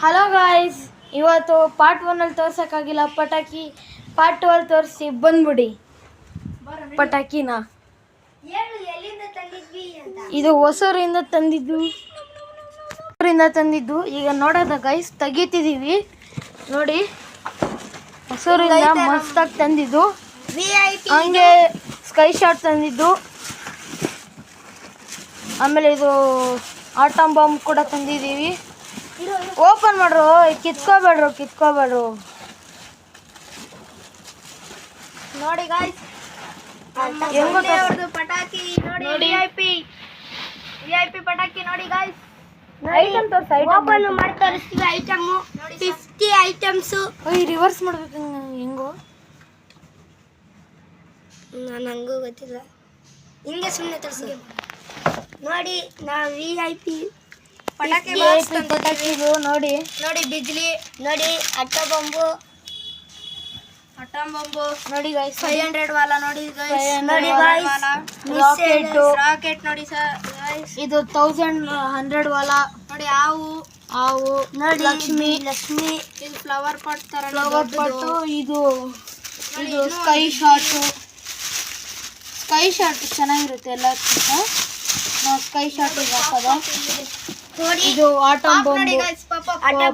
Hello guys, ಇವತ್ತು part 1 ತೋರ್ಸೋಕ್ಕಾಗಿಲ್ಲ ಪಟಾಕಿ, part 2 ತೋರಿಸಿ ಬಂದ್ಬಿಡಿ ಪಟಾಕಿನ. ಇದು ಹೊಸೂರಿಂದ ತಂದಿದ್ದು. ಈಗ ನೋಡೋದ ಗೈಸ್, ತೆಗಿತಿದ್ದೀವಿ ನೋಡಿ. ಹೊಸೂರಿಂದ ಮಸ್ತಾಗಿ ತಂದಿದ್ದು. ಹಂಗೆ ಸ್ಕೈ ಶಾಟ್ ತಂದಿದ್ದು. ಆಮೇಲೆ ಇದು ಆಟಮ್ ಬಾಂಬ್ ಕೂಡ ತಂದಿದ್ದೀವಿ. ಓಪನ್ ಮಾಡ್ರು, ಕಿತ್ಕೋಬೇಡ್ರು ನೋಡಿ ಗಾಯ್ಸ್, ಪಟಾಕಿ ನೋಡಿ. VIP ಪಟಾಕಿ ನೋಡಿ ಗಾಯ್ಸ್. ಐಟಮ್ ತೋರಿಸಿ, ಓಪನ್ ಮಾಡಿ ತೋರಿಸ್ತೀವಿ. Item 50 items. ರಿವರ್ಸ್ ಮಾಡ್ಬೇಕು ಹೆಂಗೋ, ನನಗೂ ಗೊತ್ತಿಲ್ಲ. ಹಿಂಗೆ ಸುಮ್ಮನೆ ತೋರಿಸಿ ನೋಡಿ. ನಾವು VIP ಪಟಾಕಿ ಪಟಾಕಿದು ನೋಡಿ. ಬಿಜ್ಲಿ ನೋಡಿ. ಅಟಮ್ ಬಾಂಬು ನೋಡಿ ಗಾಯ್ಸ್, 500 ವಾಲ ನೋಡಿ ಗಾಯ್ಸ್. ನೋಡಿ ರಾಕೆಟ್ ನೋಡಿ ಸರ್ ಗಾಯ್ಸ್. ಇದು 1100 ವಾಲ ನೋಡಿ. ಹಾವು ನೋಡಿ. ಲಕ್ಷ್ಮಿ. ಇದು ಫ್ಲವರ್ ಪಾಟ್ ತರ ಪಟ್ಟು. ಇದು ಸ್ಕೈ ಶಾಟ್ ಚೆನ್ನಾಗಿರುತ್ತೆ ಎಲ್ಲಕ್ಕಿಂತ. ನಾವು ಸ್ಕೈ ಶಾಟ್ ಹಾಕೋದು. ಇದು ಆಟಮ್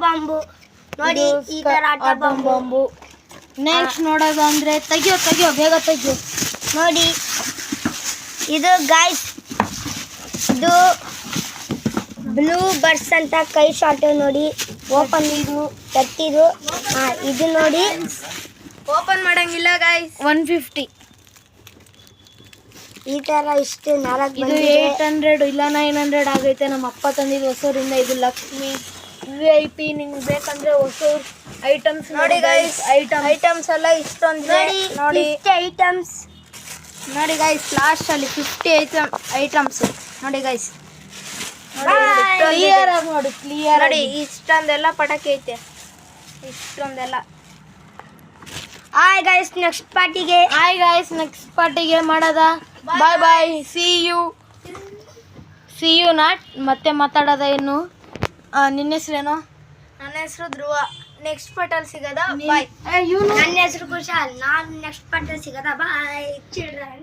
ಬಾಂಬು ನೋಡಿ. ಈ ತರ ಆಟಮ್ ಬಾಂಬು. ನೆಕ್ಸ್ಟ್ ನೋಡೋದು ಅಂದ್ರೆ ತೆಗಿಯೋ ಬೇಗ ತೆಗಿಯೋ ನೋಡಿ. ಇದು ಗಾಯ್ಸ್, ಇದು ಬ್ಲೂ ಬರ್ಡ್ಸ್ ಅಂತ ಕೈ ಶಾಟ್ ನೋಡಿ. ಓಪನ್ ತಟ್ಟಿದು. ಇದು ನೋಡಿ, ಓಪನ್ ಮಾಡಂಗಿಲ್ಲ ಗಾಯ್ಸ್. 150. ಈ ತರ ಇಷ್ಟು 4 ಇದು 800 ಇಲ್ಲ 900 ಆಗೈತೆ. ನಮ್ಮ ಅಪ್ಪ ತಂದಿದ್ದು ಹೊಸೂರಿಂದ. ಇದು ಲಕ್ಷ್ಮಿ VIP. ನಿಮ್ಗೆ ಬೇಕಂದ್ರೆ ಹೊಸೂರು ಐಟಮ್ಸ್ ನೋಡಿ ಗಾಯ್ಸ್. ಐಟಮ್ಸ್ ಎಲ್ಲ ಇಷ್ಟೊಂದು ನೋಡಿ. ಐಟಮ್ಸ್ ನೋಡಿ ಗಾಯ್ಸ್, ಲಾಸ್ಟ್ ಅಲ್ಲಿ 50 ಐಟಮ್ಸ್ ನೋಡಿ ಗಾಯ್ಸ್. ಕ್ಲಿಯರ್ ಆಗಿ ನೋಡಿ, ನೋಡಿ. ಇಷ್ಟೊಂದೆಲ್ಲ ಪಟಾಕಿ ಐತೆ, ಇಷ್ಟೊಂದೆಲ್ಲ. ಹಾಯ್ ಗಾಯ್ಸ್, ನೆಕ್ಸ್ಟ್ ಪಾರ್ಟಿಗೆ ಮಾಡೋದ. ಬಾಯ್. See you not. ಮತ್ತೆ ಮಾತಾಡೋದ ಏನು? ನಿನ್ನ ಹೆಸರೇನು? ನನ್ನ ಹೆಸರು ಧ್ರುವ. ನೆಕ್ಸ್ಟ್ ಪಾರ್ಟಲ್ಲಿ ಸಿಗದ. ಬಾಯ್. ನನ್ನ ಹೆಸರು ಕುಶಾಲ್. ನಾನು ನೆಕ್ಸ್ಟ್ ಪಾರ್ಟಲ್ಲಿ ಸಿಗದ. ಬಾಯ್ ಚಿಲ್ಡ್ರನ್.